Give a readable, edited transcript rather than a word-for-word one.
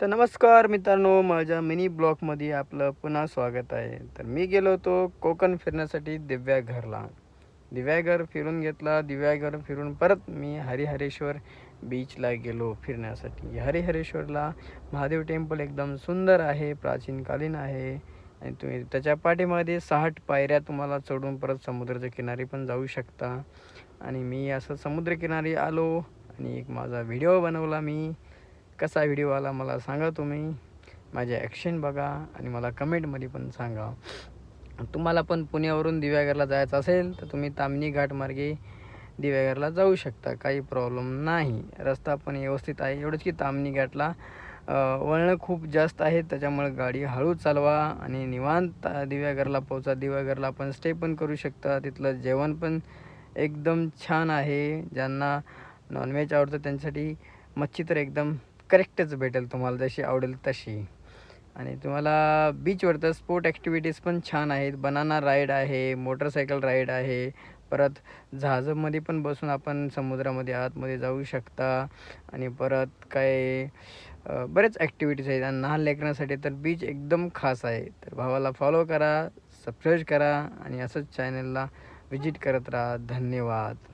तर नमस्कार मित्रांनो, माझ्या मिनी ब्लॉगमध्ये आपलं पुन्हा स्वागत आहे. तर मी गेलो होतो कोकण फिरण्यासाठी दिव्याघरला. दिव्याघर फिरून घेतला. दिव्याघर फिरून परत मी हरिहरेश्वर बीचला गेलो फिरण्यासाठी. हरिहरेश्वरला महादेव टेम्पल एकदम सुंदर आहे, प्राचीनकालीन आहे आणि तुम्ही त्याच्या पाठीमध्ये 60 पायऱ्या तुम्हाला चढून परत समुद्राच्या किनारी पण जाऊ शकता. आणि मी असं समुद्रकिनारी आलो आणि एक माझा व्हिडिओ बनवला मी. कसा व्हिडिओ आला मला सांगा तुम्ही. माझे ॲक्शन बघा आणि मला कमेंटमध्ये पण सांगा. तुम्हाला पण पुण्यावरून दिव्यागरला जायचं असेल तर तुम्ही ताम्हिणी घाटमार्गे दिव्यागरला जाऊ शकता, काही प्रॉब्लेम नाही. रस्ता पण व्यवस्थित आहे. एवढंच की ताम्हिणी घाटला वळणं खूप जास्त आहेत, त्याच्यामुळे गाडी हळू चालवा आणि निवांत दिव्यागरला पोहोचा. दिव्यागरला आपण स्टे पण करू शकता. तिथलं जेवण पण एकदम छान आहे. ज्यांना नॉनव्हेज आवडतं त्यांच्यासाठी मच्छी तर एकदम करेक्टच भेटेल, तुम्हाला जशी आवडेल तशी. आणि तुम्हाला बीचवर स्पोर्ट ॲक्टिव्हिटीज पण छान आहेत. बनाना राईड आहे, मोटरसायकल राईड आहे, परत जहाजामध्ये पण बसून आपण समुद्रामध्ये आतमध्ये जाऊ शकता. आणि परत काय बरेच ॲक्टिव्हिटीज आहेत. आणि लहान लेकरांसाठी तर बीच एकदम खास आहे. तर भावाला फॉलो करा, सबस्क्राईब करा आणि असंच चॅनलला व्हिजिट करत राहा. धन्यवाद.